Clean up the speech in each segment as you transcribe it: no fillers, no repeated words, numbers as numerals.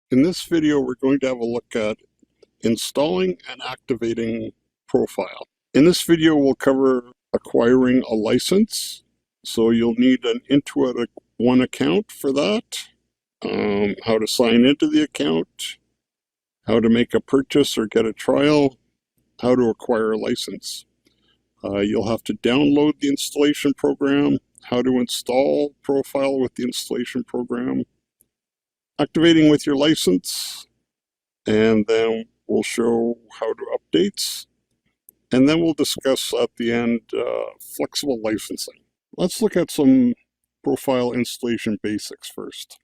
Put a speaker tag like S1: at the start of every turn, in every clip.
S1: In this video, we're going to have a look at installing and activating ProFile. In this video, we'll cover acquiring a license. So you'll need an Intuit One account for that, how to sign into the account, how to make a purchase or get a trial, how to acquire a license. You'll have to download the installation program, how to install ProFile with the installation program, activating with your license, and then we'll show how to updates, and then we'll discuss at the end flexible licensing. Let's look at some ProFile installation basics first.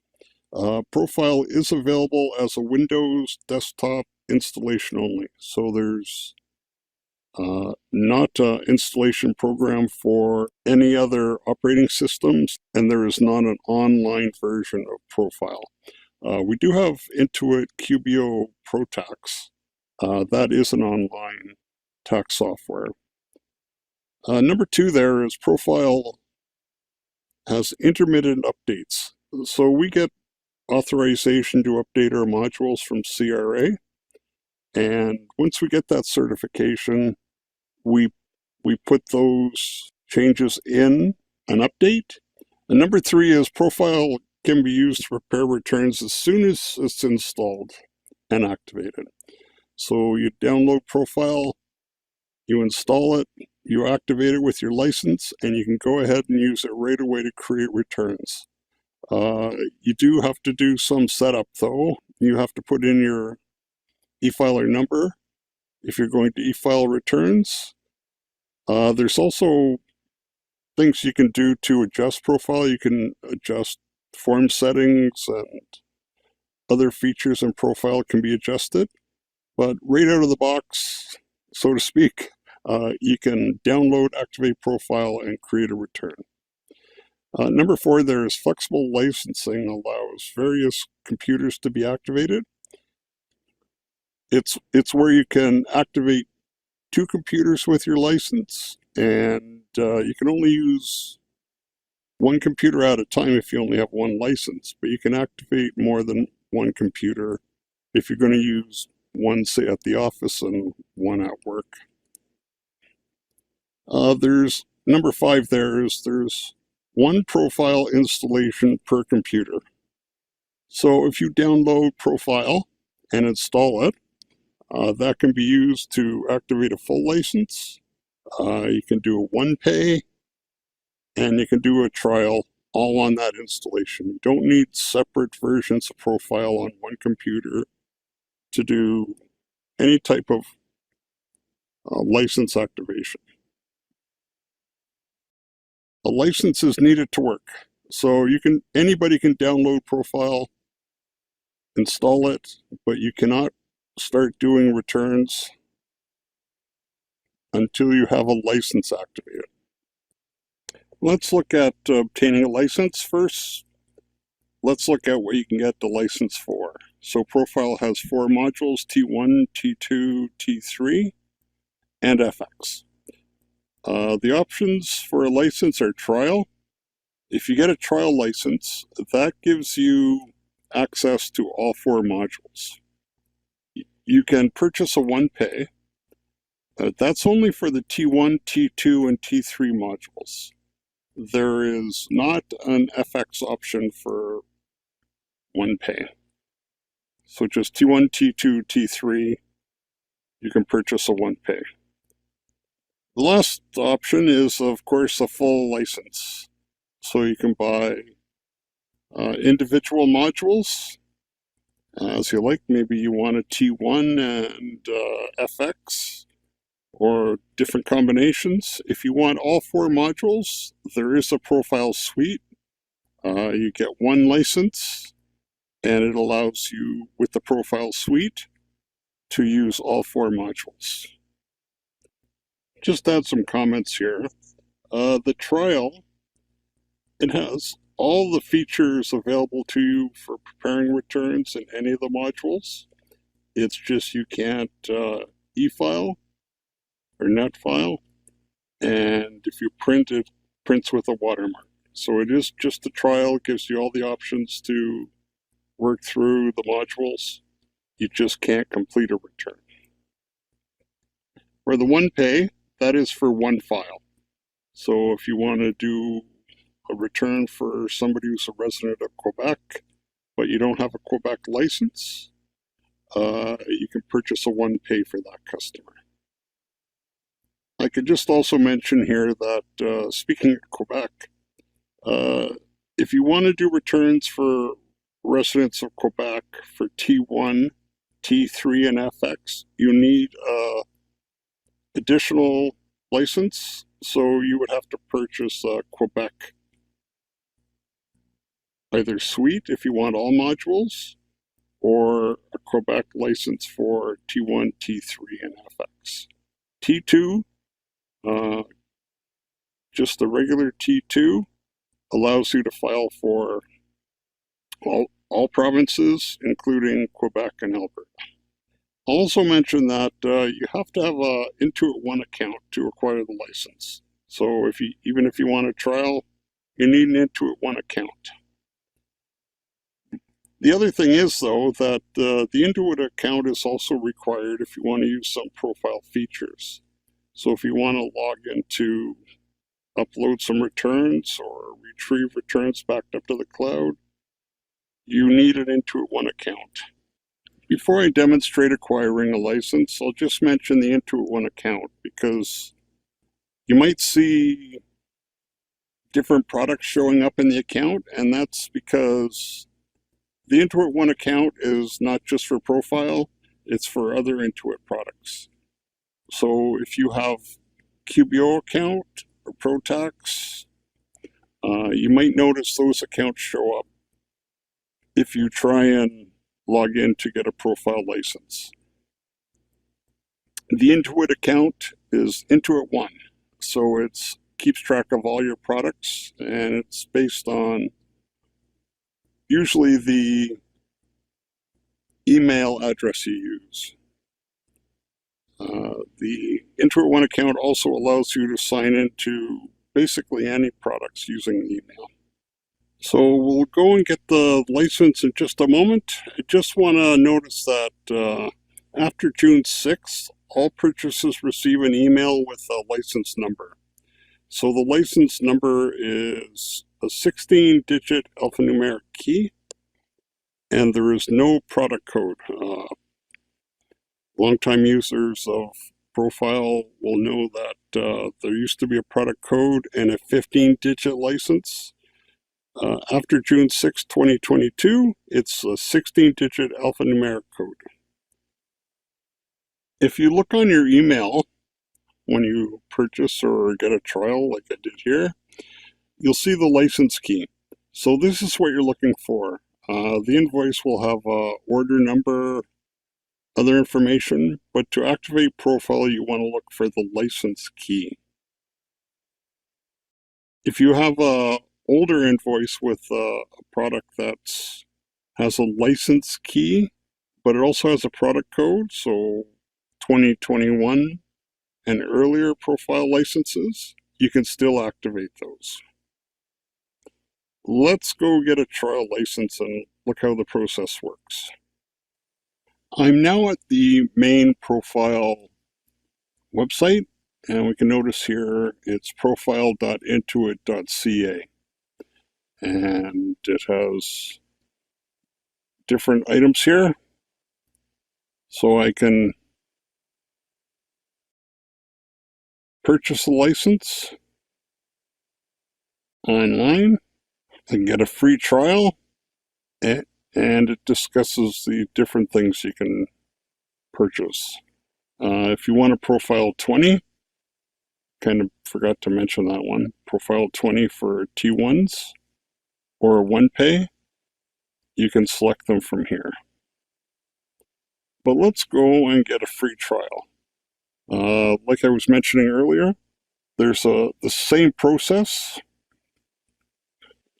S1: ProFile is available as a Windows desktop installation only, so there's not an installation program for any other operating systems, and there is not an online version of ProFile. We do have Intuit QBO ProTax. That is an online tax software. Number two there is ProFile has intermittent updates. So we get authorization to update our modules from CRA. And once we get that certification, we put those changes in an update. And number three is ProFile can be used to prepare returns as soon as it's installed and activated. So you download ProFile, you install it, you activate it with your license, and you can go ahead and use it right away to create returns. You do have to do some setup though. You have to put in your e-filer number if you're going to e-file returns. There's also things you can do to adjust ProFile. You can adjust form settings, and other features in ProFile can be adjusted. But right out of the box, so to speak, you can download, activate ProFile, and create a return. Number four, there's flexible licensing, allows various computers to be activated. It's where you can activate two computers with your license, and you can only use one computer at a time if you only have one license, but you can activate more than one computer if you're going to use one, say, at the office and one at work. There's number five there's one ProFile installation per computer. So if you download ProFile and install it, that can be used to activate a full license. You can do a one pay, and you can do a trial all on that installation. You don't need separate versions of ProFile on one computer to do any type of license activation. A license is needed to work. So anybody can download ProFile, install it, but you cannot start doing returns until you have a license activated. Let's look at obtaining a license first. Let's look at what you can get the license for. So ProFile has 4 modules, T1, T2, T3, and FX. The options for a license are trial. If you get a trial license, that gives you access to all 4 modules. You can purchase a one pay. That's only for the T1, T2, and T3 modules. There is not an FX option for one pay. So just T1, T2, T3, you can purchase a one pay. The last option is, of course, a full license. So you can buy individual modules as you like. Maybe you want a T1 and FX, or different combinations. If you want all 4 modules, there is a ProFile suite. You get one license, and it allows you, with the ProFile suite, to use all 4 modules. Just add some comments here. The trial, it has all the features available to you for preparing returns in any of the modules. It's just you can't e-file or net file, and if you print, it prints with a watermark. So it is just a trial, gives you all the options to work through the modules. You just can't complete a return. For the one pay, that is for one file. So if you want to do a return for somebody who's a resident of Quebec, but you don't have a Quebec license, you can purchase a one pay for that customer. I could just also mention here that speaking of Quebec, if you want to do returns for residents of Quebec for T1, T3, and FX, you need additional license, so you would have to purchase a Quebec either suite if you want all modules, or a Quebec license for T1, T3, and FX. T2, just the regular T2, allows you to file for all provinces, including Quebec and Alberta. I'll also mention that you have to have an Intuit One account to acquire the license. So even if you want a trial, you need an Intuit One account. The other thing is, though, that the Intuit account is also required if you want to use some profile features. So if you want to log in to upload some returns or retrieve returns backed up to the cloud, you need an Intuit One account. Before I demonstrate acquiring a license, I'll just mention the Intuit One account, because you might see different products showing up in the account, and that's because the Intuit One account is not just for ProFile, it's for other Intuit products. So if you have QBO account or ProTax, you might notice those accounts show up if you try and log in to get a ProFile license. The Intuit account is Intuit One, so it keeps track of all your products, and it's based on usually the email address you use. The Intuit One account also allows you to sign into basically any products using the email. So we'll go and get the license in just a moment. I just want to notice that after June 6th, all purchasers receive an email with a license number. So the license number is a 16-digit alphanumeric key, and there is no product code. Longtime users of ProFile will know that there used to be a product code and a 15-digit license. After June 6, 2022, it's a 16-digit alphanumeric code. If you look on your email when you purchase or get a trial like I did here, you'll see the license key. So this is what you're looking for. The invoice will have an order number, other information, but to activate ProFile, you want to look for the license key. If you have a older invoice with a product that has a license key, but it also has a product code, so 2021 and earlier ProFile licenses, you can still activate those. Let's go get a trial license and look how the process works. I'm now at the main ProFile website, and we can notice here it's profile.intuit.ca, and it has different items here, so I can purchase a license online and get a free trial, and it discusses the different things you can purchase. If you want a ProFile 20, kind of forgot to mention that one, ProFile 20 for T1s or One Pay, you can select them from here. But let's go and get a free trial. Like I was mentioning earlier, there's the same process.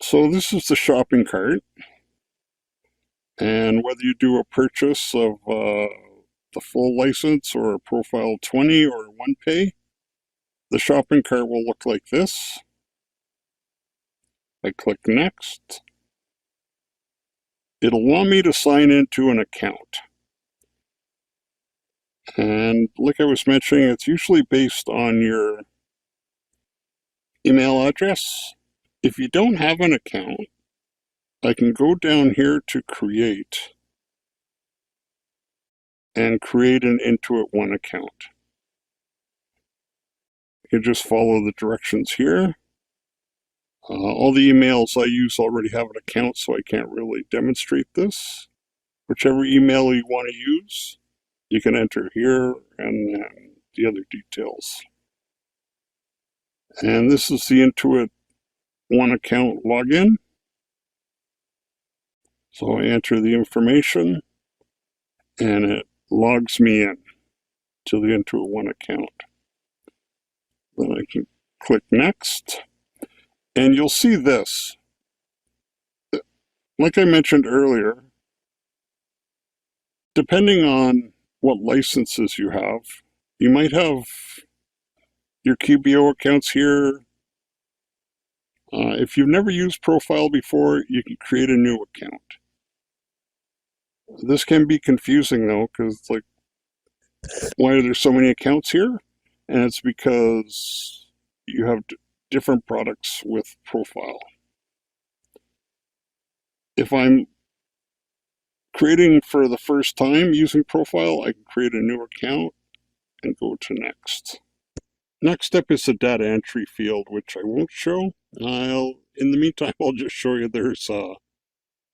S1: So this is the shopping cart, and whether you do a purchase of the full license or a ProFile 20 or One Pay, the shopping cart will look like this. I click next. it'll want me to sign into an account. And like I was mentioning, it's usually based on your email address. If you don't have an account, I can go down here to create and create an Intuit One account. You just follow the directions here. All the emails I use already have an account, so I can't really demonstrate this. Whichever email you want to use, you can enter here and then the other details. And this is the Intuit One account login. So I enter the information and it logs me in to the Intuit One account. Then I can click next and you'll see this. Like I mentioned earlier, depending on what licenses you have, you might have your QBO accounts here. If you've never used ProFile before, you can create a new account. This can be confusing though, because it's like, why are there so many accounts here? And it's because you have different products with ProFile. If I'm creating for the first time using ProFile, I can create a new account and go to next. Next step is the data entry field, which I won't show. In the meantime, I'll just show you there's a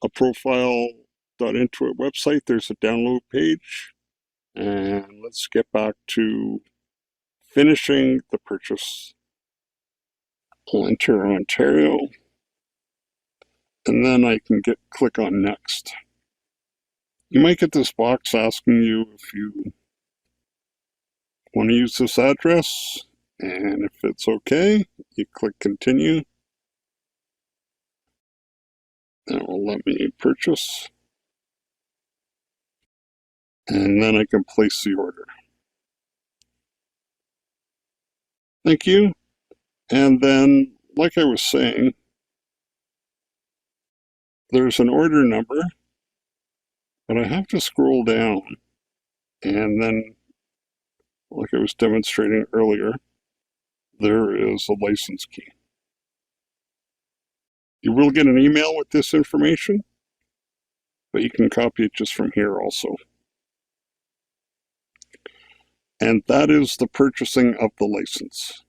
S1: ProFile.intuit website. There's a download page. And let's get back to finishing the purchase. I'll enter Ontario. And then I can click on next. You might get this box asking you if you want to use this address. And if it's okay, you click continue. That will let me purchase. And then I can place the order. Thank you. And then, like I was saying, there's an order number, but I have to scroll down. And then, like I was demonstrating earlier, there is a license key. You will get an email with this information, but you can copy it just from here also. And that is the purchasing of the license.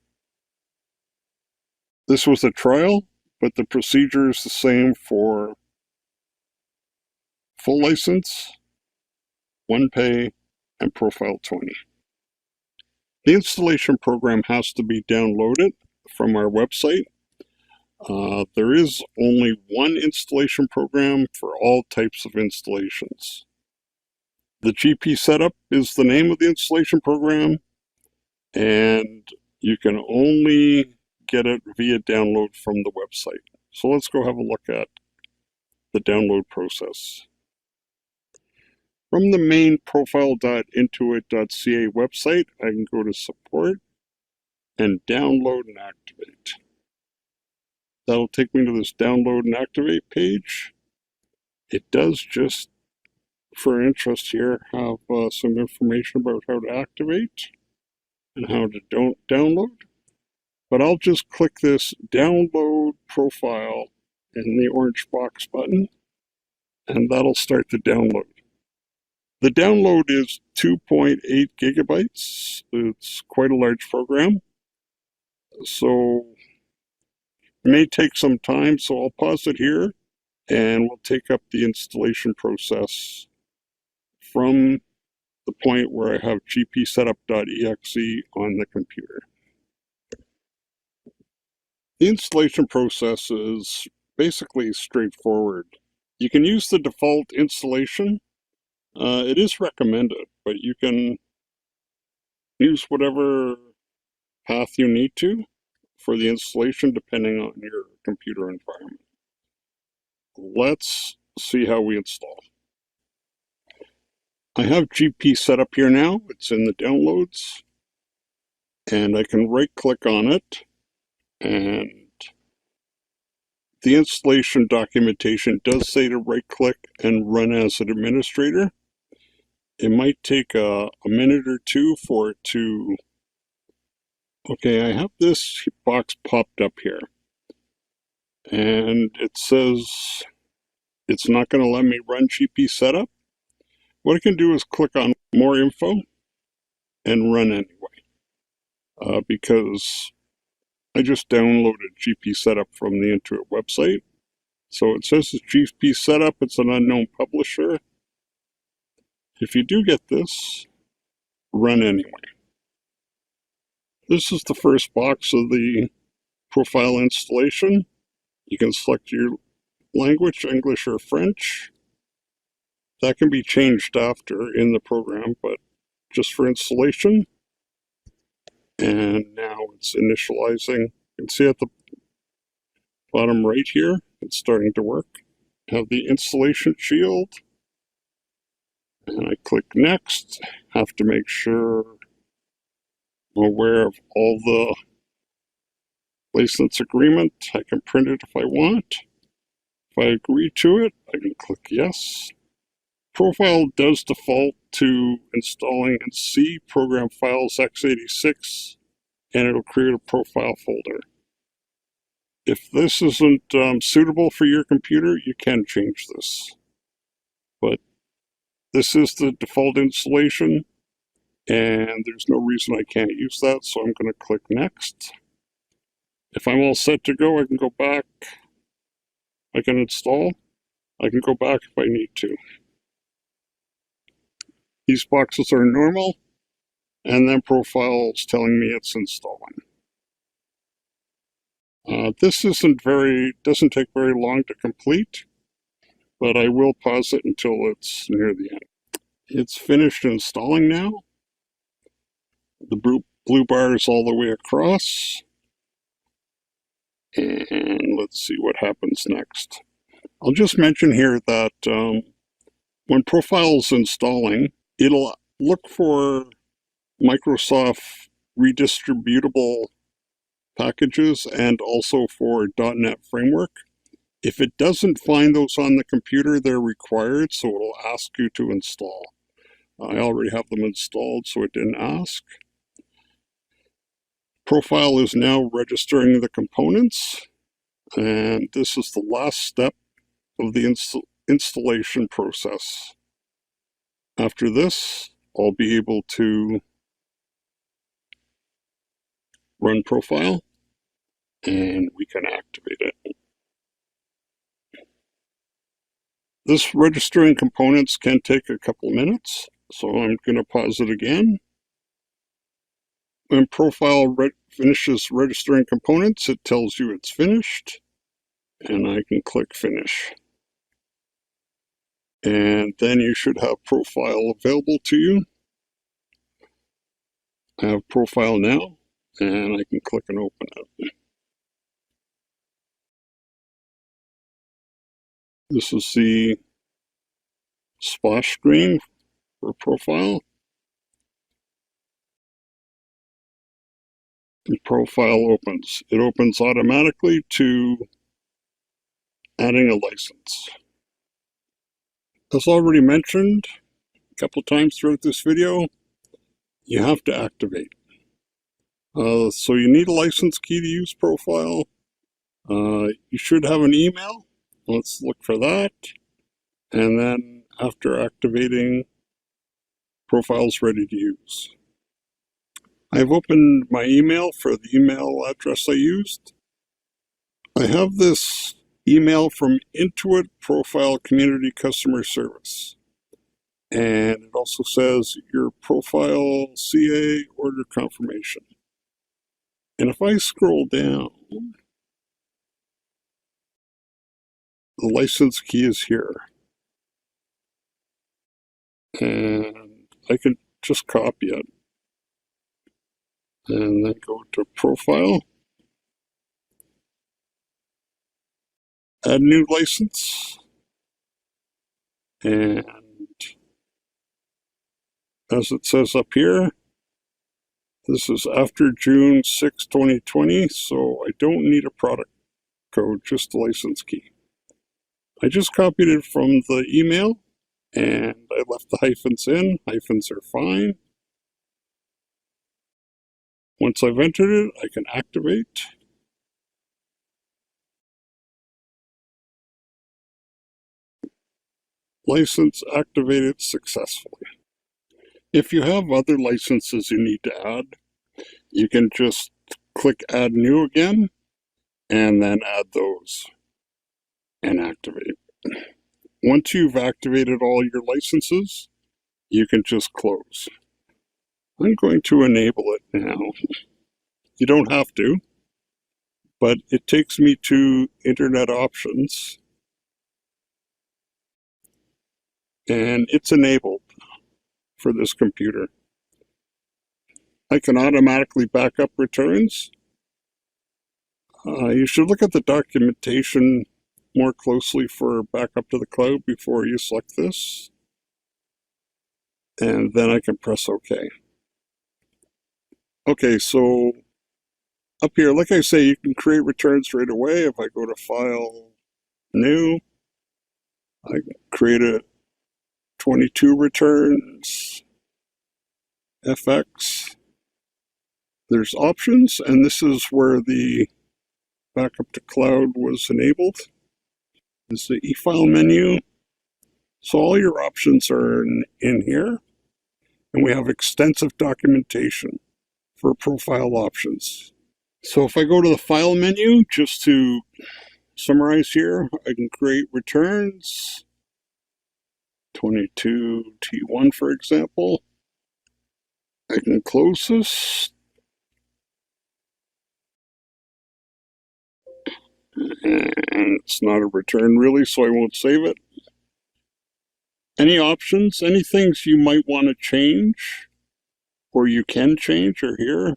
S1: This was a trial, but the procedure is the same for full license, OnePay, and ProFile 20. The installation program has to be downloaded from our website. There is only one installation program for all types of installations. The GP Setup is the name of the installation program, and you can only get it via download from the website. So let's go have a look at the download process. From the main profile.intuit.ca website, I can go to support and download and activate. That'll take me to this download and activate page. It does just, for interest here, have some information about how to activate and how to download. But I'll just click this download profile in the orange box button, and that'll start the download. The download is 2.8 gigabytes. It's quite a large program. So it may take some time, so I'll pause it here and we'll take up the installation process from the point where I have gpsetup.exe on the computer. The installation process is basically straightforward. You can use the default installation. It is recommended, but you can use whatever path you need to for the installation depending on your computer environment. Let's see how we install. I have GP set up here now. It's in the downloads, and I can right click on it and The installation documentation does say to right-click and run as an administrator. It might take a minute or two for it to... Okay, I have this box popped up here, and it says it's not going to let me run GP setup. What I can do is click on more info and run anyway, because I just downloaded GP setup from the Intuit website. So it says it's GP setup, it's an unknown publisher. If you do get this, run anyway. This is the first box of the ProFile installation. You can select your language, English or French. That can be changed after in the program, but just for installation. And now it's initializing. You can see at the bottom right here, it's starting to work. Have the installation shield. And I click next. Have to make sure I'm aware of all the license agreement. I can print it if I want. If I agree to it, I can click yes. ProFile does default to installing in C program files x86, and it'll create a ProFile folder. If this isn't suitable for your computer, you can change this. But this is the default installation, and there's no reason I can't use that, so I'm going to click next. If I'm all set to go, I can go back. I can install. I can go back if I need to. These boxes are normal, and then ProFile is telling me it's installing. This doesn't take very long to complete, but I will pause it until it's near the end. It's finished installing now. The blue bar is all the way across. And let's see what happens next. I'll just mention here that when ProFile is installing, it'll look for Microsoft redistributable packages and also for .NET Framework. If it doesn't find those on the computer, they're required, so it'll ask you to install. I already have them installed, so it didn't ask. ProFile is now registering the components, and this is the last step of the installation process. After this, I'll be able to run ProFile, and we can activate it. This registering components can take a couple minutes, so I'm going to pause it again. When ProFile finishes registering components, it tells you it's finished, and I can click Finish. And then you should have ProFile available to you. I have ProFile now, and I can click and open it. This is the splash screen for ProFile. The ProFile opens. It opens automatically to adding a license. As already mentioned a couple times throughout this video, you have to activate. So you need a license key to use ProFile. You should have an email. Let's look for that. And then after activating, ProFile's ready to use. I've opened my email for the email address I used. I have this email from Intuit ProFile Community Customer Service. And it also says your ProFile CA order confirmation. And if I scroll down, the license key is here. And I can just copy it. And then go to ProFile. Add new license. And as it says up here, this is after June 6, 2020, so I don't need a product code, just the license key. I just copied it from the email and I left the hyphens in. Hyphens are fine. Once I've entered it, I can activate. License activated successfully. If you have other licenses you need to add, you can just click Add New again, and then add those and activate. Once you've activated all your licenses, you can just close. I'm going to enable it now. You don't have to, but it takes me to Internet Options, and it's enabled for this computer. I can automatically back up returns. You should look at the documentation more closely for backup to the cloud before you select this. And then I can press OK. Okay, so up here, like I say, you can create returns right away. If I go to File, New, I can create a 22 returns, FX. There's options, and this is where the backup to cloud was enabled. This is the e-file menu. So all your options are in here, and we have extensive documentation for profile options. So if I go to the file menu, just to summarize here, I can create returns, 22T1 for example. I can close this. And it's not a return really, so I won't save it. Any options, any things you might want to change, or you can change are here.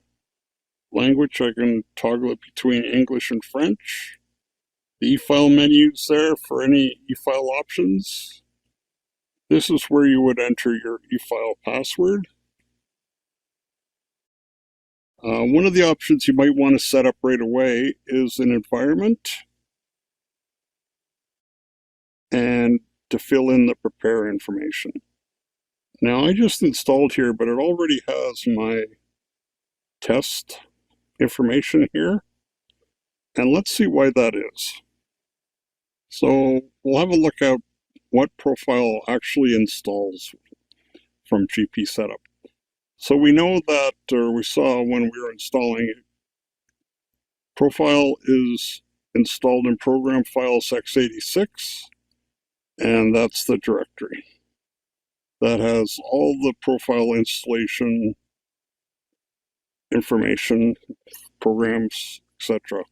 S1: Language, I can toggle it between English and French. The e-file menu's there for any e-file options. This is where you would enter your e-file password. One of the options you might want to set up right away is an environment, and to fill in the prepare information. Now I just installed here, but it already has my test information here. And let's see why that is. So we'll have a look at what ProFile actually installs from GP Setup. So we know that, or we saw when we were installing it, ProFile is installed in Program Files x86, and that's the directory that has all the ProFile installation information, programs, etc.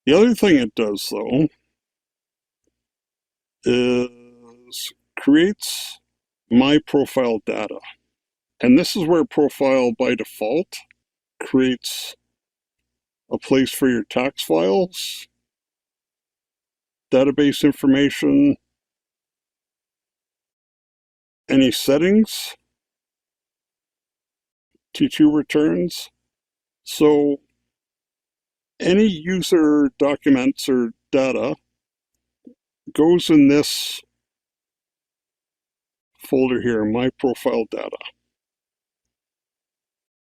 S1: The other thing it does, though, is creates my profile data. And this is where ProFile by default creates a place for your tax files, database information, any settings, T2 returns. So any user documents or data goes in this folder here, my profile data.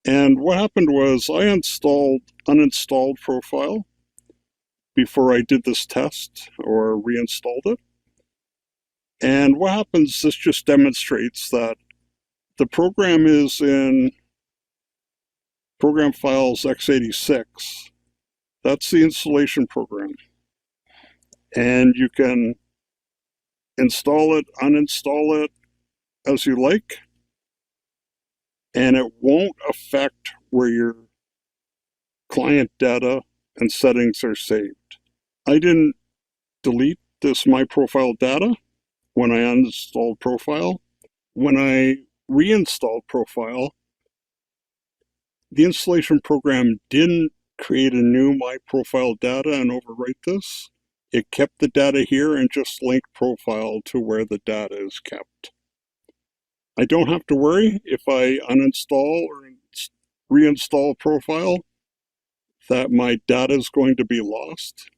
S1: And what happened was I uninstalled ProFile before I did this test or reinstalled it. And what happens, this just demonstrates that the program is in Program Files x86. That's the installation program. And you can install it, uninstall it as you like, and it won't affect where your client data and settings are saved. I didn't delete this My Profile data when I uninstalled ProFile. When I reinstalled ProFile, the installation program didn't create a new My Profile data and overwrite this. It kept the data here and just linked ProFile to where the data is kept. I don't have to worry if I uninstall or reinstall ProFile that my data is going to be lost.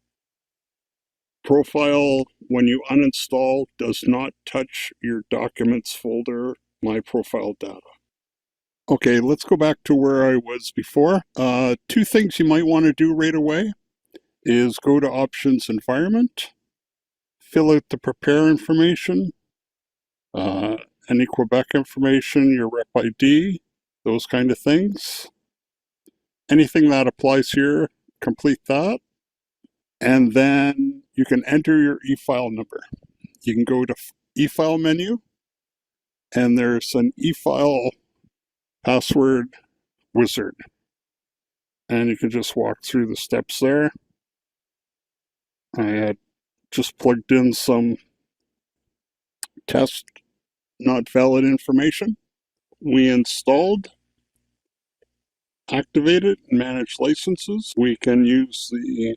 S1: ProFile, when you uninstall, does not touch your documents folder, my profile data. Okay, let's go back to where I was before. Two things you might want to do right away is go to Options Environment, fill out the prepare information, any Quebec information, your rep ID, those kind of things. Anything that applies here, complete that. And then you can enter your e-file number. You can go to e-file menu, and there's an e-file password wizard. And you can just walk through the steps there. I had just plugged in some test not valid information. We installed, activated, and managed licenses. We can use the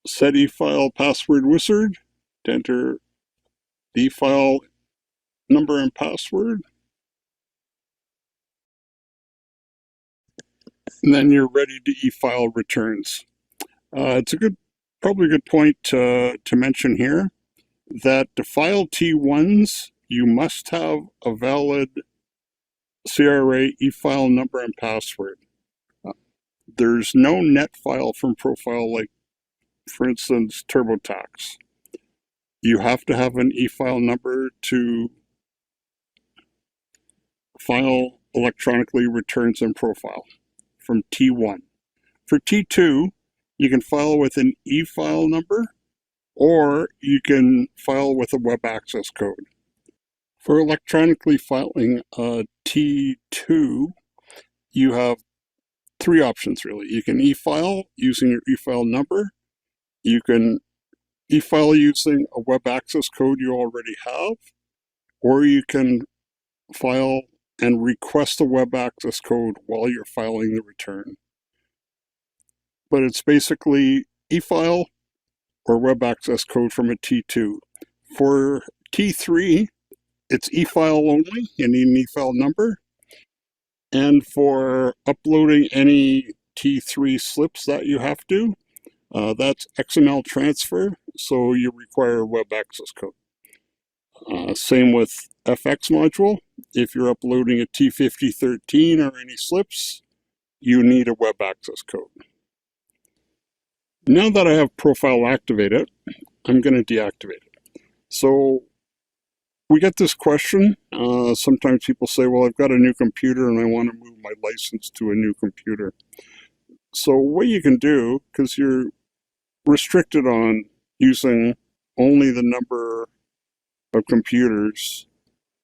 S1: set e-file password wizard to enter the e-file number and password. And then you're ready to e-file returns. It's probably a good point to mention here that to file T1s, you must have a valid CRA e-file number and password. There's no net file from ProFile, like, for instance, TurboTax. You have to have an e-file number to file electronically returns in ProFile from T1. For T2, you can file with an e-file number, or you can file with a web access code. For electronically filing T2, you have three options really. You can e-file using your e-file number. You can e-file using a web access code you already have, or you can file and request a web access code while you're filing the return. But it's basically e-file or web access code from a T2. For T3, it's e-file only. You need an e-file number. And for uploading any T3 slips that you have to, that's XML transfer, so you require a web access code. Same with FX module. If you're uploading a T5013 or any slips, you need a web access code. Now that I have ProFile activated, I'm going to deactivate it. So we get this question. Sometimes people say, well, I've got a new computer and I want to move my license to a new computer. So what you can do, because you're restricted on using only the number of computers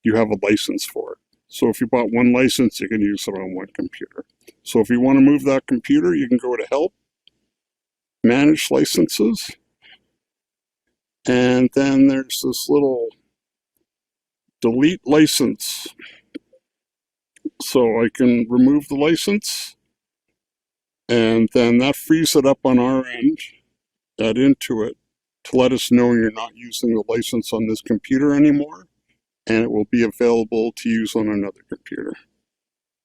S1: you have a license for. So if you bought one license, you can use it on one computer. So if you want to move that computer, you can go to Help, Manage Licenses, and then there's this little Delete License. So I can remove the license, and then that frees it up on our end at Intuit to let us know you're not using the license on this computer anymore, and it will be available to use on another computer.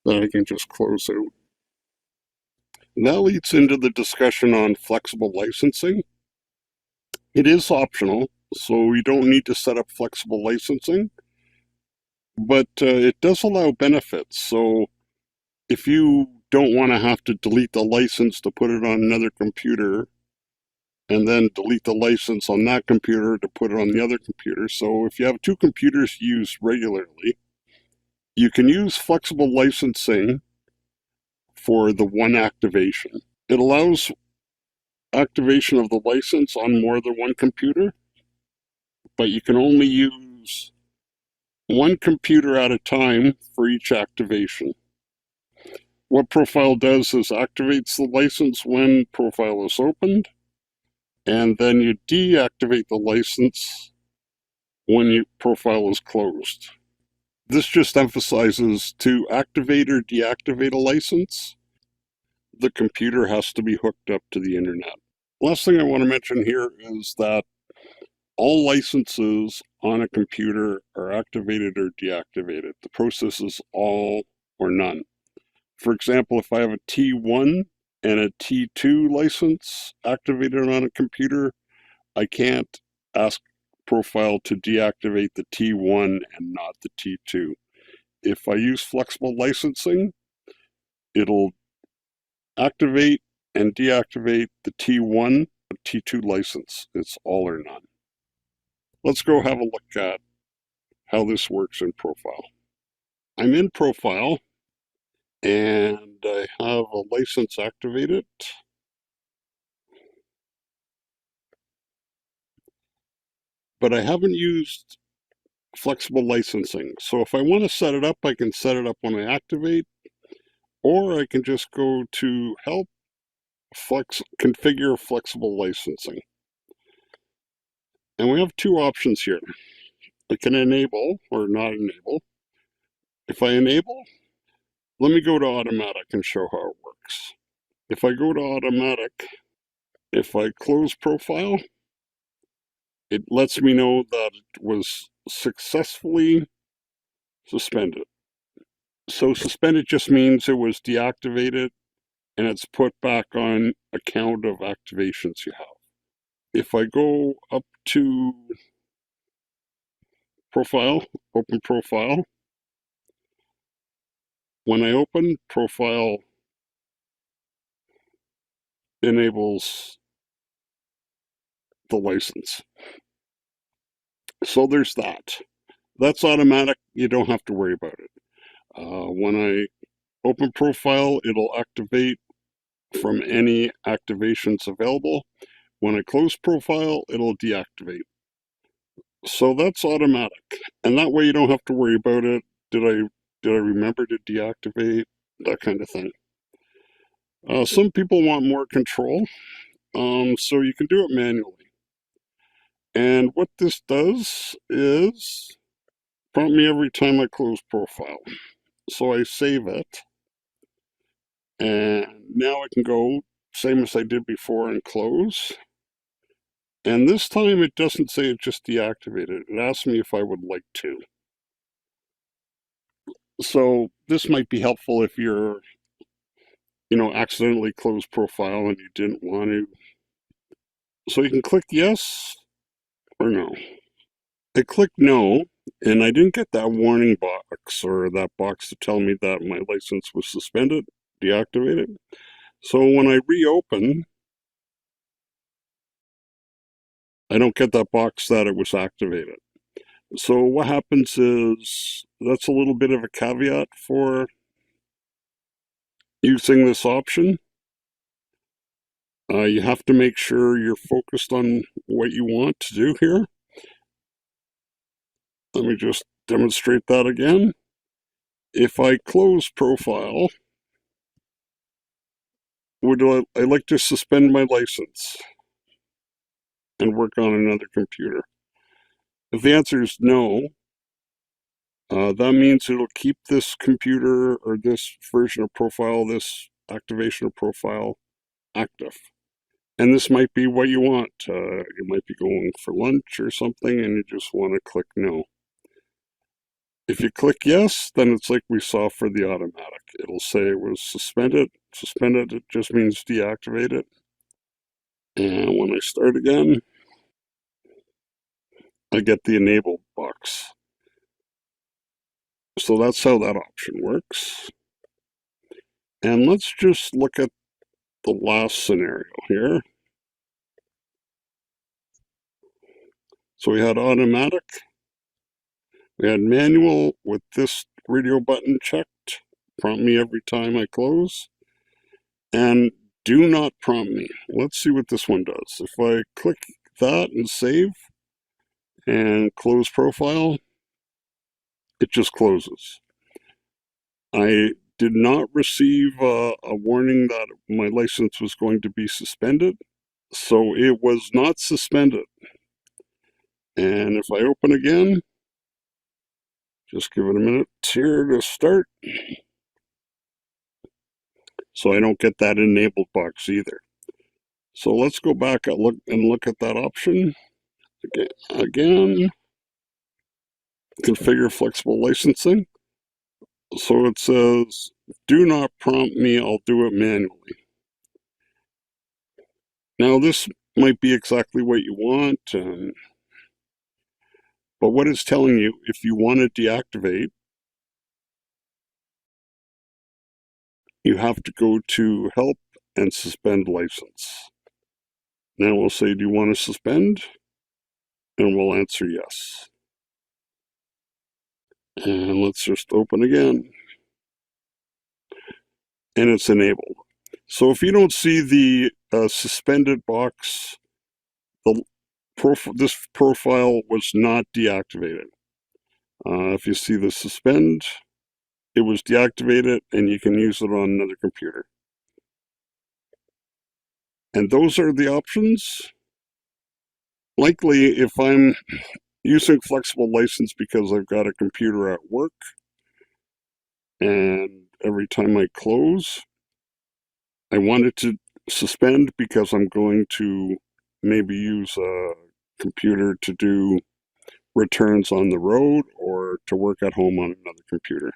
S1: Then I can just close out. And that leads into the discussion on flexible licensing. It is optional, so you don't need to set up flexible licensing, but it does allow benefits. So if you don't want to have to delete the license to put it on another computer, and then delete the license on that computer to put it on the other computer. So if you have two computers used regularly, you can use flexible licensing for the one activation. It allows activation of the license on more than one computer, but you can only use one computer at a time for each activation. What ProFile does is activates the license when ProFile is opened, and then you deactivate the license when your ProFile is closed. This just emphasizes to activate or deactivate a license, the computer has to be hooked up to the internet. Last thing I want to mention here is that all licenses on a computer are activated or deactivated. The process is all or none. For example, if I have a T1 and a T2 license activated on a computer, I can't ask ProFile to deactivate the T1 and not the T2. If I use flexible licensing, it'll activate and deactivate the T1, T2 license. It's all or none. Let's go have a look at how this works in ProFile. I'm in ProFile and I have a license activated. But I haven't used flexible licensing. So if I want to set it up, I can set it up when I activate, or I can just go to Help, Configure Flexible Licensing. And we have two options here. I can enable or not enable. If I enable, let me go to automatic and show how it works. If I go to automatic, if I close ProFile, it lets me know that it was successfully suspended. So suspended just means it was deactivated and it's put back on a count of activations you have. If I go up to ProFile, open ProFile, when I open ProFile, enables the license. So there's that. That's automatic. You don't have to worry about it. When I open ProFile, it'll activate from any activations available. When I close ProFile, it'll deactivate. So that's automatic. And that way you don't have to worry about it. Did I remember to deactivate? That kind of thing. Some people want more control, so you can do it manually. And what this does is prompt me every time I close ProFile. So I save it, and now I can go, same as I did before, and close. And this time it doesn't say it just deactivated. It asks me if I would like to. So this might be helpful if you're, accidentally closed ProFile and you didn't want to. So you can click yes or no. I clicked no, and I didn't get that warning box or that box to tell me that my license was suspended, deactivated. So when I reopen, I don't get that box that it was activated. So what happens is, that's a little bit of a caveat for using this option. You have to make sure you're focused on what you want to do here. Let me just demonstrate that again. If I close ProFile, would I like to suspend my license and work on another computer? If the answer is no, that means it'll keep this computer or this version of ProFile, this activation of ProFile, active. And this might be what you want. You might be going for lunch or something and you just want to click no. If you click yes, then it's like we saw for the automatic. It'll say it was suspended. Suspended, it just means deactivated. And when I start again, I get the enable box. So that's how that option works. And let's just look at the last scenario here. So we had automatic, we had manual with this radio button checked, prompt me every time I close, and do not prompt me. Let's see what this one does. If I click that and save and close ProFile, it just closes. I did not receive a warning that my license was going to be suspended, so it was not suspended. And if I open again, just give it a minute here to start, so I don't get that enabled box either. So let's go back and look at that option again. Configure flexible licensing. So it says, do not prompt me, I'll do it manually. Now this might be exactly what you want, but what it's telling you, if you want to deactivate, you have to go to Help and Suspend License. Now we'll say, do you want to suspend? And we'll answer yes. And let's just open again. And it's enabled. So if you don't see the suspended box, this profile was not deactivated. If you see the suspend, it was deactivated and you can use it on another computer. And those are the options. Likely, if I'm using flexible license because I've got a computer at work, and every time I close, I want it to suspend because I'm going to maybe use a computer to do returns on the road or to work at home on another computer.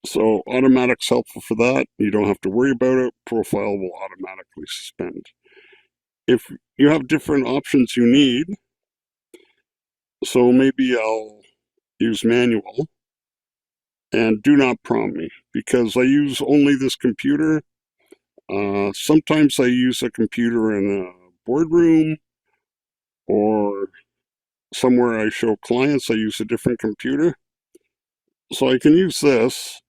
S1: So automatic's helpful for that. You don't have to worry about it. ProFile will automatically suspend. If you have different options you need, so maybe I'll use manual and do not prompt me because I use only this computer. Sometimes I use a computer in a boardroom or somewhere I show clients I use a different computer. So I can use this.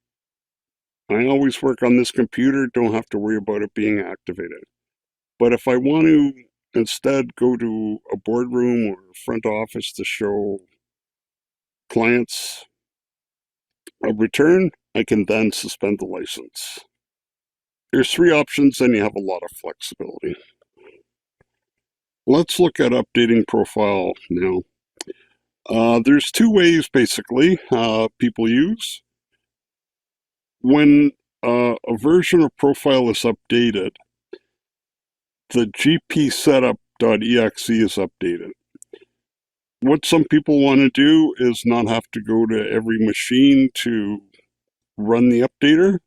S1: I always work on this computer, don't have to worry about it being activated. But if I want to instead go to a boardroom or front office to show clients a return, I can then suspend the license. There's 3 options and you have a lot of flexibility. Let's look at updating ProFile now. There's 2 ways basically people use. When a version of ProFile is updated, the gpsetup.exe is updated. What some people want to do is not have to go to every machine to run the updater.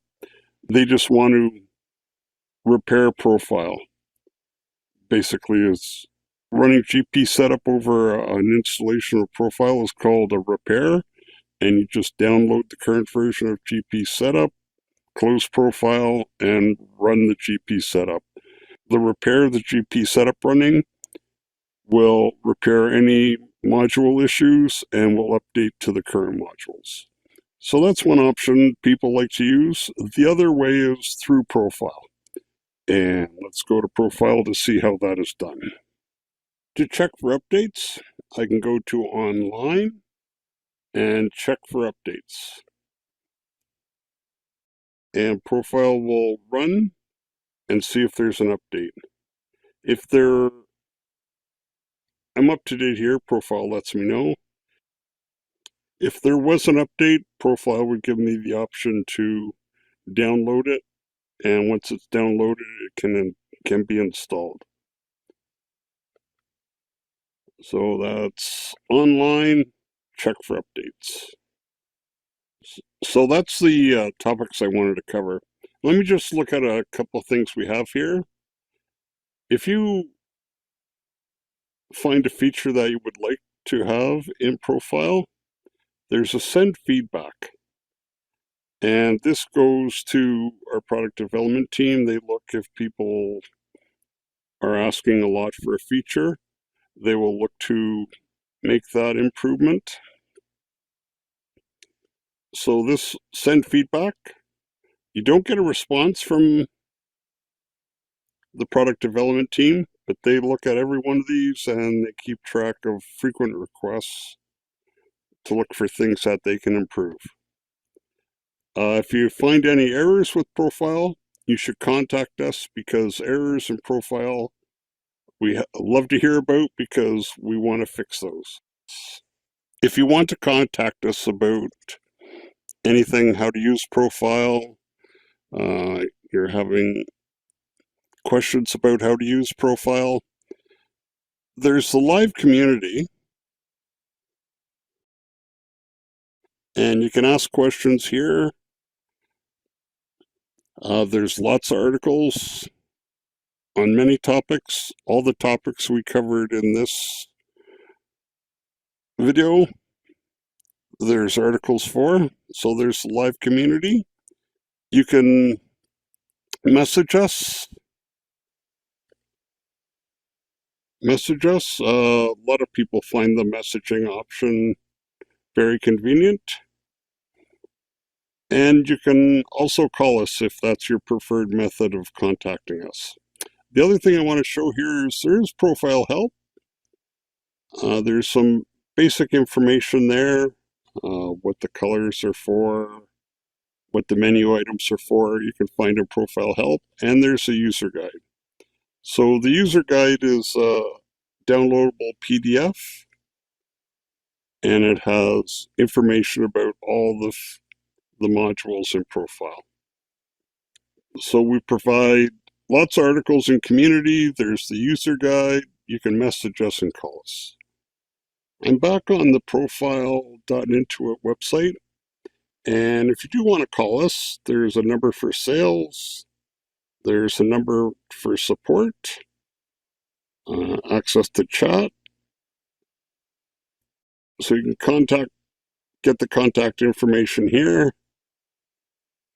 S1: They just want to repair ProFile. Basically, it's running GP setup over an installation of ProFile is called a repair, and you just download the current version of GP setup, close ProFile, and run the GP setup. The repair the GP setup running will repair any module issues and will update to the current modules. So that's one option people like to use. The other way is through ProFile. And let's go to ProFile to see how that is done. To check for updates, I can go to Online and check for updates. And ProFile will run and see if there's an update. If I'm up to date here, ProFile lets me know. If there was an update, ProFile would give me the option to download it, and once it's downloaded, it can be installed. So that's Online, check for updates. So that's the topics I wanted to cover. Let me just look at a couple of things we have here. If you find a feature that you would like to have in ProFile, there's a send feedback. And this goes to our product development team. They look if people are asking a lot for a feature. They will look to make that improvement. So this send feedback, you don't get a response from the product development team, but they look at every one of these and they keep track of frequent requests to look for things that they can improve. If you find any errors with ProFile, you should contact us because errors in ProFile we love to hear about because we want to fix those. If you want to contact us about anything, how to use ProFile, you're having questions about how to use ProFile, there's the live community, and you can ask questions here. There's lots of articles. on many topics. All the topics we covered in this video, there's articles for. So there's the live community. You can message us. A lot of people find the messaging option very convenient. And you can also call us if that's your preferred method of contacting us. The other thing I want to show here is there's profile help. There's some basic information there, what the colors are for, what the menu items are for. You can find in profile help, and there's a user guide. So the user guide is a downloadable PDF, and it has information about all the modules in profile. So we provide lots of articles in community. There's the user guide. You can message us and call us. I'm back on the ProFile.Intuit website. And if you do want to call us, there's a number for sales. There's a number for support, access to chat. So you can get the contact information here.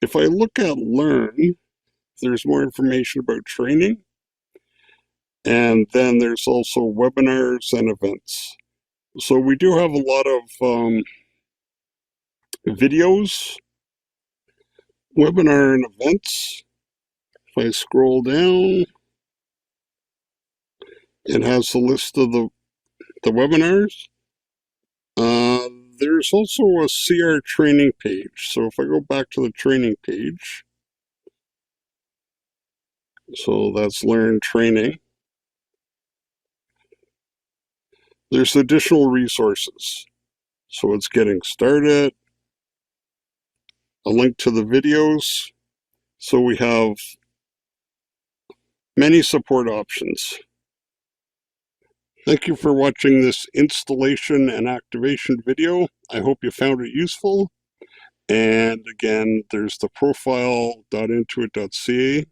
S1: If I look at Learn, there's more information about training. And then there's also webinars and events. So we do have a lot of videos, webinar and events. If I scroll down, it has a list of the webinars. There's also a CR training page. So if I go back to the training page, so that's Learn Training. There's additional resources. So it's getting started, a link to the videos. So we have many support options. Thank you for watching this installation and activation video. I hope you found it useful. And again, there's the profile.intuit.ca